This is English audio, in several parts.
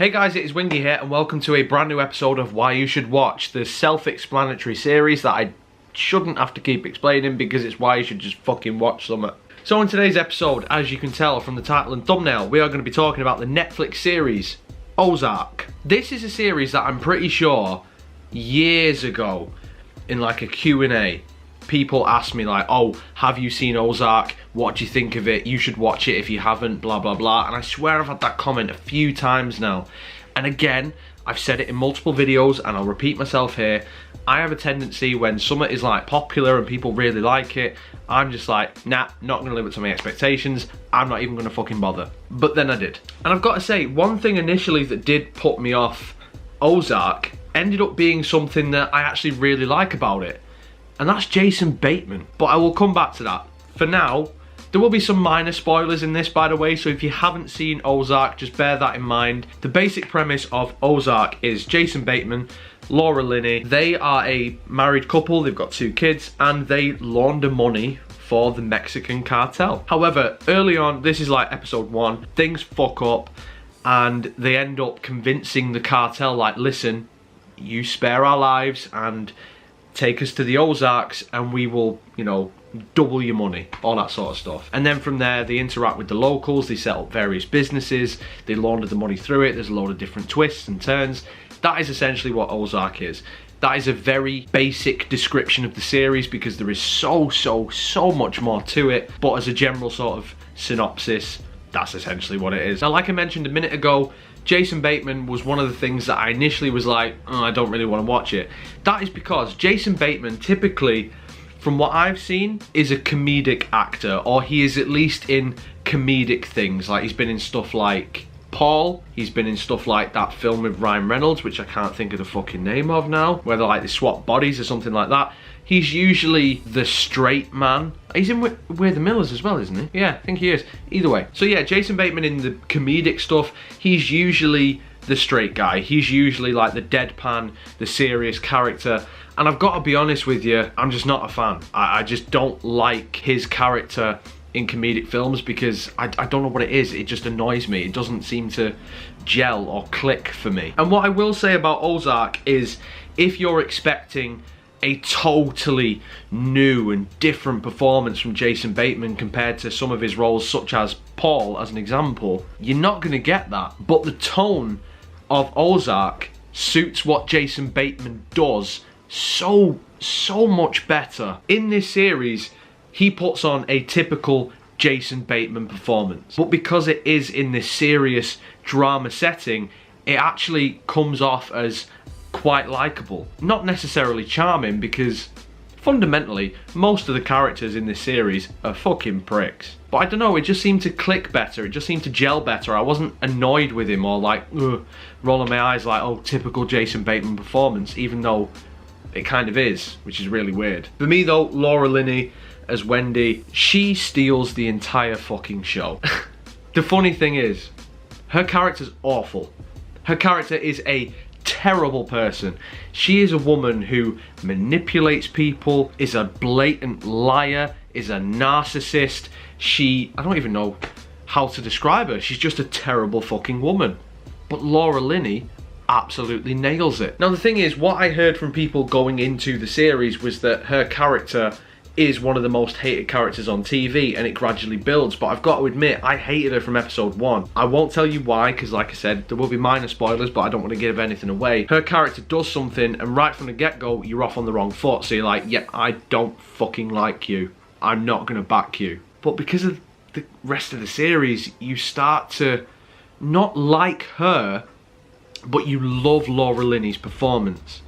Hey guys, it is Wingy here and welcome to a brand new episode of Why You Should Watch, the self-explanatory series that I shouldn't have to keep explaining because it's why you should just fucking watch something. So in today's episode, as you can tell from the title and thumbnail, we are going to be talking about the Netflix series Ozark. This is a series that I'm pretty sure years ago in like a Q&A, people asked me like, oh, have you seen Ozark? What do you think of it? You should watch it if you haven't, blah, blah, blah. And I swear I've had that comment a few times now. And again, I've said it in multiple videos and I'll repeat myself here. I have a tendency when something is like popular and people really like it, I'm just like, nah, not gonna live up to my expectations. I'm not even gonna fucking bother. But then I did. And I've got to say, one thing initially that did put me off Ozark ended up being something that I actually really like about it. And that's Jason Bateman. But I will come back to that. For now, there will be some minor spoilers in this, by the way, so if you haven't seen Ozark, just bear that in mind. The basic premise of Ozark is Jason Bateman, Laura Linney, they are a married couple, they've got 2 kids, and they launder money for the Mexican cartel. However, early on, this is like episode 1, things fuck up, and they end up convincing the cartel, like, listen, you spare our lives, and take us to the Ozarks and we will, you know, double your money, all that sort of stuff. And then from there, they interact with the locals, they set up various businesses, they launder the money through it, there's a load of different twists and turns. That is essentially what Ozark is. That is a very basic description of the series because there is so much more to it, but as a general sort of synopsis, that's essentially what it is. Now, like I mentioned a minute ago, Jason Bateman was one of the things that I initially was like, oh, I don't really want to watch it. That is because Jason Bateman typically, from what I've seen, is a comedic actor, or he is at least in comedic things. Like, he's been in stuff like Paul, he's been in stuff like that film with Ryan Reynolds, which I can't think of the fucking name of now, where they're like they swap bodies or something like that. He's usually the straight man. He's in We're the Millers as well, isn't he? Yeah, I think he is. Either way. So yeah, Jason Bateman in the comedic stuff, he's usually the straight guy. He's usually like the deadpan, the serious character. And I've got to be honest with you, I'm just not a fan. I just don't like his character in comedic films because I don't know what it is. It just annoys me. It doesn't seem to gel or click for me. And what I will say about Ozark is, if you're expecting a totally new and different performance from Jason Bateman compared to some of his roles such as Paul, as an example, you're not going to get that. But the tone of Ozark suits what Jason Bateman does so much better. In this series, he puts on a typical Jason Bateman performance. But because it is in this serious drama setting, it actually comes off as quite likeable. Not necessarily charming, because fundamentally most of the characters in this series are fucking pricks. But I don't know, it just seemed to click better, it just seemed to gel better. I wasn't annoyed with him or like rolling my eyes like, oh, typical Jason Bateman performance, even though it kind of is, which is really weird. For me though, Laura Linney as Wendy, she steals the entire fucking show. The funny thing is, her character's awful. Her character is a terrible person. She is a woman who manipulates people, is a blatant liar, is a narcissist. I don't even know how to describe her. She's just a terrible fucking woman. But Laura Linney absolutely nails it. Now the thing is, what I heard from people going into the series was that her character is one of the most hated characters on TV and it gradually builds, but I've got to admit, I hated her from episode 1. I won't tell you why, because like I said, there will be minor spoilers, but I don't want to give anything away. Her character does something and right from the get-go, you're off on the wrong foot, so you're like, yeah, I don't fucking like you. I'm not going to back you. But because of the rest of the series, you start to not like her, but you love Laura Linney's performance.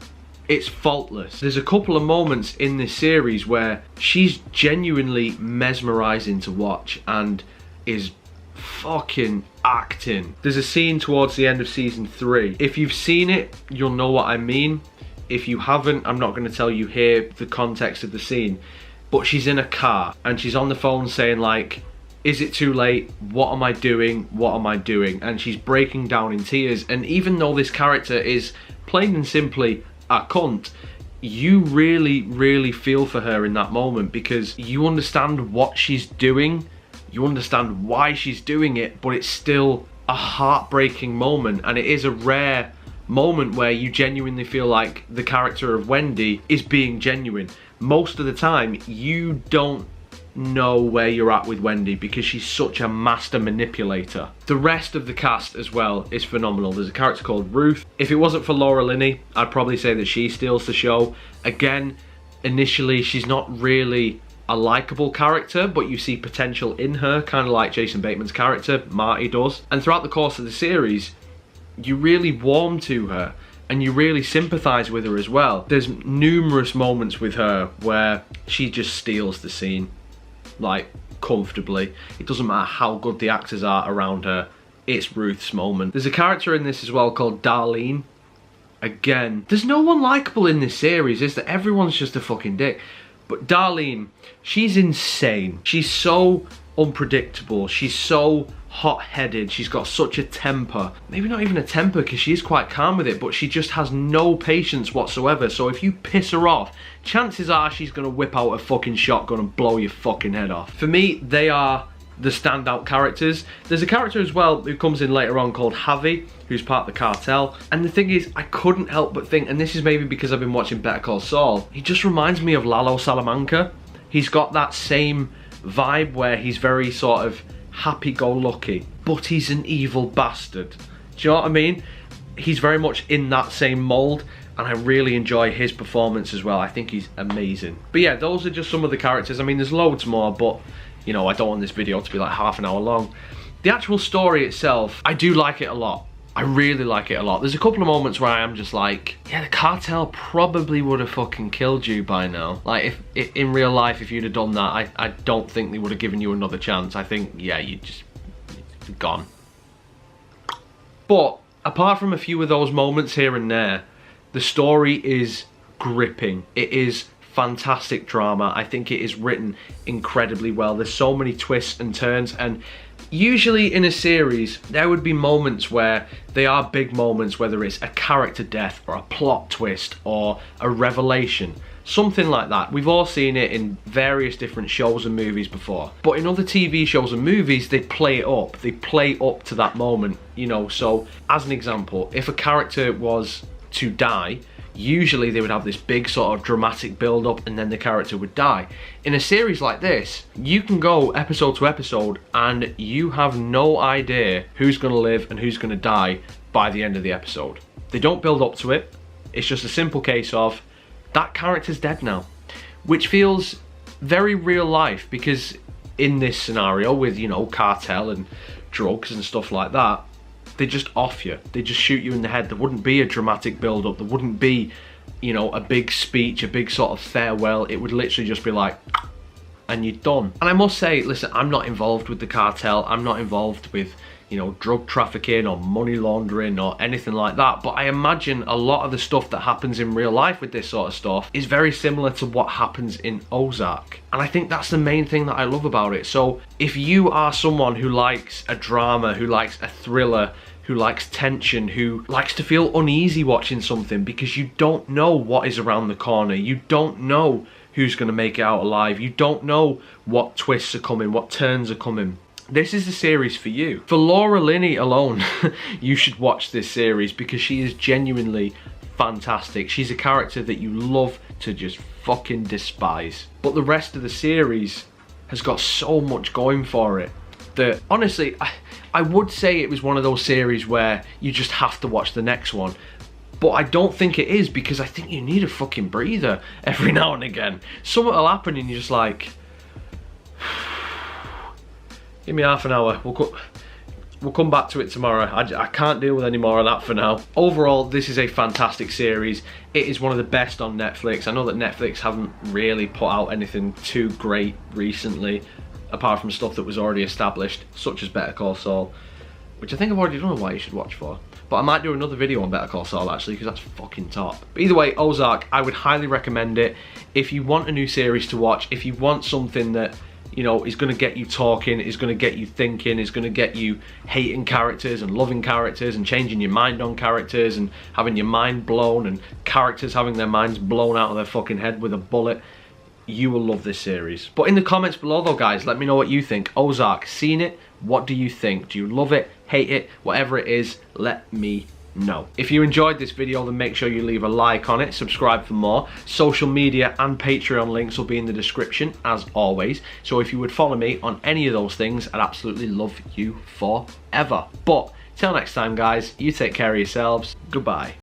It's faultless. There's a couple of moments in this series where she's genuinely mesmerizing to watch and is fucking acting. There's a scene towards the end of season 3. If you've seen it, you'll know what I mean. If you haven't, I'm not going to tell you here the context of the scene. But she's in a car and she's on the phone saying like, is it too late? What am I doing? What am I doing? And she's breaking down in tears. And even though this character is plain and simply a cunt, you really feel for her in that moment because you understand what she's doing, you understand why she's doing it, but it's still a heartbreaking moment, and it is a rare moment where you genuinely feel like the character of Wendy is being genuine. Most of the time, you don't know where you're at with Wendy because she's such a master manipulator. The rest of the cast as well is phenomenal. There's a character called Ruth. If it wasn't for Laura Linney, I'd probably say that she steals the show. Again, initially she's not really a likable character, but you see potential in her, kind of like Jason Bateman's character, Marty, does. And throughout the course of the series, you really warm to her and you really sympathise with her as well. There's numerous moments with her where she just steals the scene, like, comfortably. It doesn't matter how good the actors are around her, it's Ruth's moment. There's a character in this as well called Darlene. Again, there's no one likeable in this series, is there? Everyone's just a fucking dick. But Darlene, she's insane. She's so unpredictable. She's so hot-headed. She's got such a temper. Maybe not even a temper, because she is quite calm with it, but she just has no patience whatsoever. So if you piss her off, chances are she's going to whip out a fucking shotgun and blow your fucking head off. For me, they are the standout characters. There's a character as well who comes in later on called Javi, who's part of the cartel. And the thing is, I couldn't help but think, and this is maybe because I've been watching Better Call Saul, he just reminds me of Lalo Salamanca. He's got that same vibe where he's very sort of happy-go-lucky, but he's an evil bastard. Do you know what I mean? He's very much in that same mould, and I really enjoy his performance as well. I think he's amazing. But yeah, those are just some of the characters. I mean, there's loads more, but you know, I don't want this video to be like half an hour long. The actual story itself, I do like it a lot. I really like it a lot. There's a couple of moments where I am just like, yeah, the cartel probably would have fucking killed you by now. Like, if in real life, if you'd have done that, I don't think they would have given you another chance. I think, yeah, you're gone. But apart from a few of those moments here and there, the story is gripping. It is fantastic drama. I think it is written incredibly well. There's so many twists and turns, and usually in a series there would be moments where they are big moments, whether it's a character death or a plot twist or a revelation, something like that. We've all seen it in various different shows and movies before, but in other TV shows and movies they play it up. They play up to that moment, you know. So as an example, if a character was to die, usually they would have this big sort of dramatic build up and then the character would die. In a series like this, you can go episode to episode and you have no idea who's going to live and who's going to die by the end of the episode. They don't build up to it. It's just a simple case of that character's dead now, which feels very real life, because in this scenario with, you know, cartel and drugs and stuff like that, they just off you. They just shoot you in the head. There wouldn't be a dramatic build-up. There wouldn't be, you know, a big speech, a big sort of farewell. It would literally just be like, and you're done. And I must say, listen, I'm not involved with the cartel. I'm not involved with, you know, drug trafficking or money laundering or anything like that. But I imagine a lot of the stuff that happens in real life with this sort of stuff is very similar to what happens in Ozark. And I think that's the main thing that I love about it. So if you are someone who likes a drama, who likes a thriller, who likes tension, who likes to feel uneasy watching something because you don't know what is around the corner, you don't know who's going to make it out alive, you don't know what twists are coming, what turns are coming, this is the series for you. For Laura Linney alone, you should watch this series because she is genuinely fantastic. She's a character that you love to just fucking despise. But the rest of the series has got so much going for it that, honestly, I would say it was one of those series where you just have to watch the next one. But I don't think it is, because I think you need a fucking breather every now and again. Something will happen and you're just like, give me half an hour. We'll come back to it tomorrow. I can't deal with any more of that for now. Overall, this is a fantastic series. It is one of the best on Netflix. I know that Netflix haven't really put out anything too great recently, apart from stuff that was already established, such as Better Call Saul, which I think I've already done a Why You Should Watch for. But I might do another video on Better Call Saul actually, because that's fucking top. But either way, Ozark, I would highly recommend it. If you want a new series to watch, if you want something that, you know, is going to get you talking, is going to get you thinking, is going to get you hating characters and loving characters and changing your mind on characters and having your mind blown and characters having their minds blown out of their fucking head with a bullet, you will love this series. But in the comments below though, guys, let me know what you think. Ozark, seen it? What do you think? Do you love it, hate it, whatever it is, let me know. If you enjoyed this video, then make sure you leave a like on it, subscribe for more. Social media and Patreon links will be in the description as always. So if you would follow me on any of those things, I'd absolutely love you forever. But till next time, guys, you take care of yourselves. Goodbye.